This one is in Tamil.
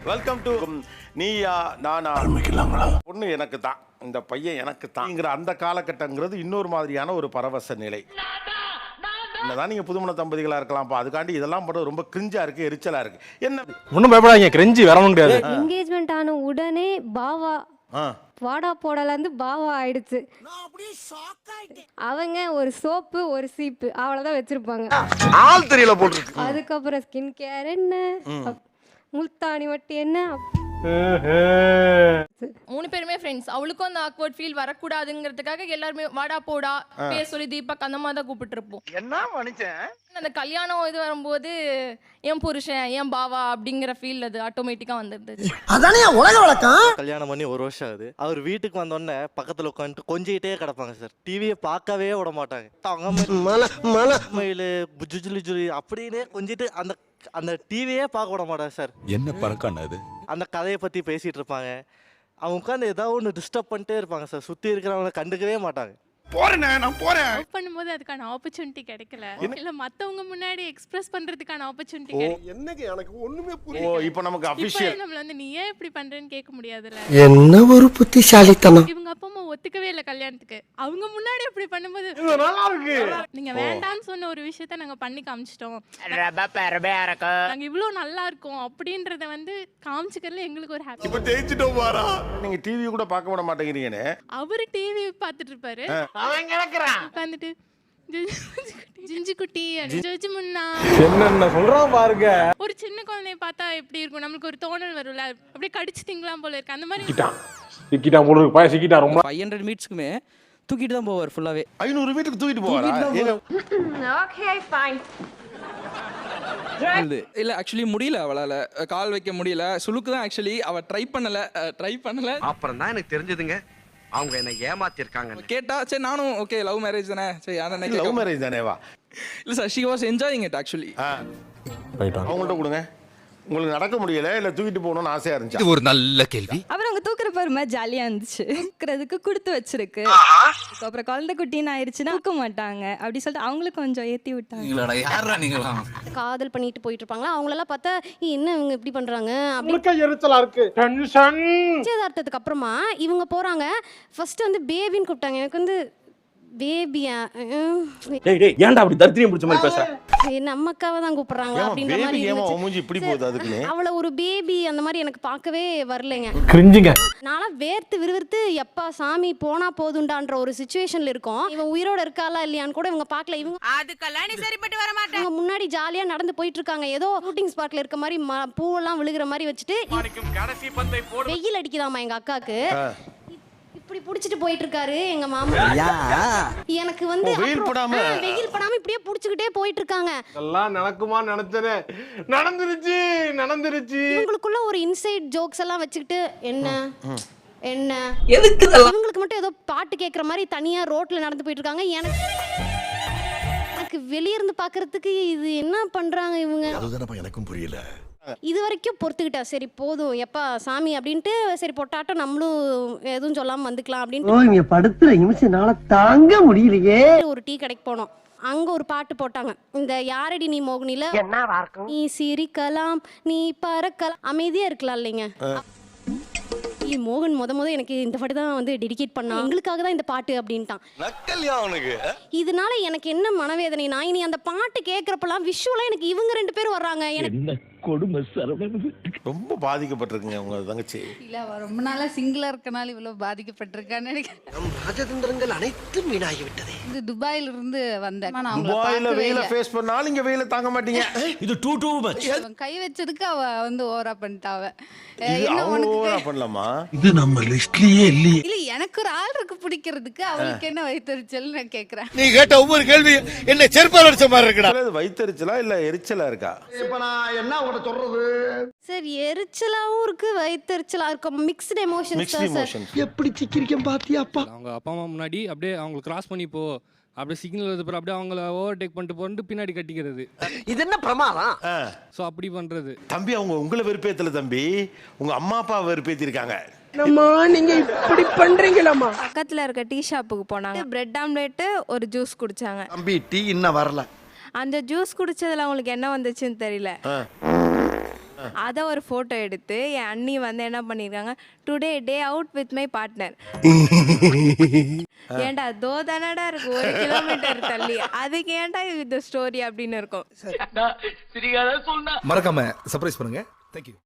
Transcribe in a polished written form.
Welcome to Neeya Naana. பொண்ணு எனக்கு தான், இந்த பையன் எனக்கு தான்ங்கிற அந்த காலகட்டங்கிறது இன்னொரு மாதிரியான ஒரு பரவச நிலை. என்னதான் நீங்க புதுமண தம்பதிகளா இருக்கலாம்ப்பா, அதுக்காண்டி இதெல்லாம் போட்டு ரொம்ப கிரிஞ்சா இருக்கு, எரிச்சலா இருக்கு. என்ன ஒன்றும் பயப்படாதீங்க, கிரிஞ்சி வரவும் முடியாது. என்கேஜ்மெண்ட் ஆன உடனே பாவா வாடா போடலந்து பாவா ஆயிடுச்சு. அவங்க ஒரு சோப்பு ஒரு சீப்பு அவ்வளவுதான் வச்சிருப்பாங்க. ஆள் தெரியல போட்டு. அதுக்கப்புறம் ஸ்கின் கேர் என்ன, முல்தானி வட்டி என்ன. 3 பேருமே ஃப்ரெண்ட்ஸ். அவளுக்கும் அந்த ஆக்வர்ட் ஃபீல் வரக்கூடாதுங்கிறதுக்காக எல்லாருமே வாடா போடா பேர் சொல்லி தீபக் அந்த மாதிரி தான் கூப்பிட்டு இருப்போம். என்ன மனுஷன் அந்த கல்யாணம் இது வரும்போது என் புருஷன் என் பாவா அப்படிங்கிற ஃபீல் அது ஆட்டோமேட்டிக்கா வந்துருது. அதானே உலக வழக்கம். கல்யாணம் பண்ணி 1 வருஷம் ஆகுது. அவர் வீட்டுக்கு வந்தோடனே பக்கத்துல உட்காந்துட்டு கொஞ்சிக்கிட்டே கிடப்பாங்க சார். டிவியை பார்க்கவே விட மாட்டாங்க. மயிலு ஜுஜுலி அப்படின்னு கொஞ்சிட்டு அந்த அந்த டிவியே பார்க்க விட மாட்டாங்க சார். என்ன பறக்கான அது? அந்த கதையை பத்தி பேசிட்டு இருப்பாங்க. அவங்க உட்காந்து ஏதாவது ஒன்று டிஸ்டர்ப் பண்ணிட்டே இருப்பாங்க சார். சுத்தி இருக்கிறவங்க கண்டுக்கவே மாட்டாங்க. நான் போறேன் லவ் பண்ணும்போது அதுக்கான ஆப்பர்ச்சுனிட்டி கிடைக்கல, இல்ல மத்தவங்க முன்னாடி எக்ஸ்பிரஸ் பண்றதுக்கான ஆப்பர்ச்சுனிட்டி கிடைக்கல. என்னங்க எனக்கு ஒண்ணுமே ஓ, இப்போ நமக்கு இப்போ அபிஷியல். நம்மள வந்து நீ ஏன் இப்படி பண்றேன்னு கேட்க முடியாதுல்ல. என்ன ஒரு புத்திசாலித்தனம். இவங்க அப்பா அம்மா ஒத்துக்கவே இல்ல கல்யாணத்துக்கு. அவங்க முன்னாடி அப்படி பண்ணும்போது நல்லா இருக்கு. நீங்க வேண்டாம்னு சொன்ன ஒரு விஷயத்த நாங்க பண்ணி காமிச்சிட்டோம். நாங்க இவ்வளவு நல்லா இருக்கோம் அப்படின்றத வந்து காமிச்சுக்கிறதுல எங்களுக்கு ஒரு ஹாப்பி. இப்ப ஜெயிச்சிட்டோம் பாரா. நீங்க டிவி கூட பார்க்க விட மாட்டேங்கிறீங்கன்னு. அவரு டிவி பார்த்துட்டு இருப்பாரு, அவன் கிடக்குறான். உட்காந்துட்டு ஜிஞ்சு குட்டி ஜோஜி முன்னா என்னென்ன சொல்றான் பாருங்க. ஒரு சின்ன குழந்தைய பார்த்தா எப்படி இருக்கும், நம்மளுக்கு ஒரு தோணல் வரும்ல, அப்படியே கடிச்சு திங்கலாம் போல இருக்கு. அந்த மாதிரி சிக்கிட்டான் போல இருக்கு, பையன் சிக்கிட்டான். ரொம்ப 500 மீட்டர்ஸ்க்குமே தூக்கிட்டு தான் போவார் ஃபுல்லாவே. 500 வீட்டுக்கு தூக்கிட்டு போவாரா? Okay fine. இல்ல ஆக்சுவலி முடியல, அவளால கால் வைக்க முடியல. சுளுக்கு தான் ஆக்சுவலி அவ ட்ரை பண்ணல. அப்புறம் தான் எனக்கு தெரிஞ்சதுங்க, அவங்க என்ன ஏமாத்தி இருக்காங்க. கேட்டா சரி நானும் ஓகே லவ் மேரேஜ் தானே சரி அதான் லவ் மேரேஜ் தானேவா? இல்ல sir, she was enjoying it actually. அவங்கள்ட்ட கொடுங்க. உங்களுக்கு நடக்க முடியல இல்ல தூக்கிட்டு போகணும்னு ஆசையா இருந்துச்சு? இது ஒரு நல்ல கேள்வி. அப்புறம் அவங்க தூக்குற பாருமா ஜாலியா இருந்துச்சு. தூக்குறதுக்கு கொடுத்து வச்சிருக்கு. அப்புறம் குழந்தை குட்டின்னு ஆயிடுச்சுன்னா தூக்க மாட்டாங்க அப்படி சொல்லிட்டு அவங்களுக்கு கொஞ்சம் ஏத்தி விட்டாங்க. யாரா நீங்களா? காதல் பண்ணிட்டு போயிட்டு இருப்பாங்களா, அவங்களெல்லாம் பார்த்தா என்ன இவங்க இப்படி பண்றாங்க அப்படி எரிச்சலா இருக்கு, டென்ஷன். நிச்சயதார்த்தத்துக்கு அப்புறமா இவங்க போறாங்க. ஃபர்ஸ்ட் வந்து பேபின்னு கூப்பிட்டாங்க. எனக்கு வந்து பேபியா, ஏன்டா அப்படி தர்த்தினியம் பிடிச்ச மாதிரி பேசுற? நம்ம அக்காவை தான் கூப்பிடுறாங்களா அப்படின்ற மாதிரி மூஞ்சி இப்படி போகுது அதுக்குன்னு. அவளை ஒரு பேபி அந்த மாதிரி எனக்கு பார்க்கவே வரலைங்க. கிரிஞ்சிங்க. நான்லாம் வேர்த்து எப்பா சாமி போனா போதுண்டான்ற ஒரு சிச்சுவேஷன்ல இருக்கோம். இவன் உயிரோட இருக்காளா இல்லையான்னு கூட இவங்க பார்க்கல. இவங்க அதுக்கெல்லாம் நீ சரிப்பட்டு வர மாட்டாங்க. இவங்க முன்னாடி ஜாலியா நடந்து போயிட்டு இருக்காங்க. ஏதோ ஷூட்டிங் ஸ்பாட்ல இருக்க மாதிரி பூவெல்லாம் விழுகிற மாதிரி வச்சுட்டு வெயில் அடிக்குதாமா எங்க அக்காக்கு. இப்படி புடிச்சிட்டு போயிட்டு இருக்காரு எங்க மாமா. எனக்கு வந்து வெயில் படாம இப்படியே புடிச்சுக்கிட்டே போயிட்டு இருக்காங்க. எல்லாம் நடக்குமா நினைச்சனே, நடந்துருச்சு. இவங்களுக்குள்ள ஒரு இன்சைட் ஜோக்ஸ் எல்லாம் வச்சுக்கிட்டு என்ன எதுக்கு இவங்களுக்கு மட்டும் ஏதோ பாட்டு கேட்குற மாதிரி தனியா ரோட்ல நடந்து போயிட்டு இருக்காங்க. எனக்கு வெளிய இருந்து பாக்குறதுக்கு இது என்ன பண்றாங்க இவங்க, அதுதானப்பா எனக்கும் புரியல. இது வரைக்கும் பொறுத்துக்கிட்டா சரி போதும் எப்பா சாமி அப்படின்ட்டு சரி பொட்டாட்டம் நம்மளும் எதுவும் சொல்லாம வந்துக்கலாம் அப்படின்னு படுத்துற நிமிஷம்னால தாங்க முடியலையே. ஒரு டீ கடைக்கு போனோம். அங்க ஒரு பாட்டு போட்டாங்க, இந்த யாரடி நீ மோகினில நீ சிரிக்கலாம் நீ பறக்கலாம் அமைதியா இருக்கலாம் இல்லைங்க. மோகன் முத எனக்கு இந்த பாட்டு தான் வந்து டெடிகேட் பண்ணா, எங்களுக்காக தான் இந்த பாட்டு அப்படின்ட்டான். இதனால எனக்கு என்ன மனவேதனை, நான் இனி அந்த பாட்டு கேட்கறப்பெல்லாம் விஷுவலா எனக்கு இவங்க 2 பேரும் வர்றாங்க. எனக்கு கொடுமை சரவணன் ரொம்ப பாதிக்கப்பட்டிருக்குங்க உங்க தங்கச்சி. இல்ல ரொம்ப நாளா சிங்கிளா இருக்கனால இவ்வளவு பாதிக்கப்பட்டிருக்கான்னு நினைக்கிறேன். ராஜதந்திரங்கள் அனைத்தும் வீணாகி விட்டதே. இந்த துபாயில இருந்து வந்தேன். துபாயில வெயில ஃபேஸ் பண்ணாலும் இங்க வெயில தாங்க மாட்டீங்க. இது டூ மச். கை வச்சதுக்கு அவ வந்து ஓவரா பண்ணிட்டாவ. பண்ணலாமா? இது நம்ம லிஸ்ட்லயே இல்லையே. இல்ல எனக்கு ஒரு ஆள் இருக்கு பிடிக்கிறதுக்கு, அவளுக்கு என்ன வயிற்றுச்சல் நான் கேக்குறேன். நீ கேட்ட ஒவ்வொரு கேள்வி என்ன செருப்பால் அடிச்ச மாதிரி இருக்குடா. வயித்தெரிச்சலா இல்ல எரிச்சலா இருக்கா? இப்ப நான் என்ன உன்கிட்ட சொல்றது? சரி எரிச்சலாவும் இருக்கு வயித்தெரிச்சலா இருக்கும், மிக்ஸ்டு எமோஷன்ஸ் சார். எப்படி சிக்கிரிக்கம் பாத்தியாப்பா? அவங்க அப்பா அம்மா முன்னாடி அப்படியே அவங்க கிராஸ் பண்ணி போ, அப்படியே சிக்னல் வந்து அப்படியே அவங்கள ஓவர்டேக் பண்ணிட்டு போட்டு பின்னாடி கட்டிக்கிறது. இது என்ன பிரமாதம்? ஸோ அப்படி பண்றது. தம்பி அவங்க உங்களை வெறுப்பேத்தல தம்பி, உங்க அம்மா அப்பா வெறுப்பேத்திருக்காங்க. நீங்க இப்படி பண்றீங்களாமா? பக்கத்துல இருக்க டீ ஷாப்புக்கு போனாங்க. பிரெட் ஆம்லெட் ஒரு ஜூஸ் குடிச்சாங்க. தம்பி டீ இன்னும் வரல. அந்த ஜூஸ் குடிச்சதுல அவங்களுக்கு என்ன வந்துச்சுன்னு தெரியல. அதை ஒரு ஃபோட்டோ எடுத்து என் அண்ணி வந்து என்ன பண்ணியிருக்காங்க, today day out with my partner. ஏன்டா தோ தானடா இருக்கு 1 கிலோமீட்டர் தள்ளி, அதுக்கு ஏன்டா இந்த ஸ்டோரி அப்படின்னு இருக்கும். மறக்காம சர்ப்ரைஸ் பண்ணுங்க. தேங்க்யூ.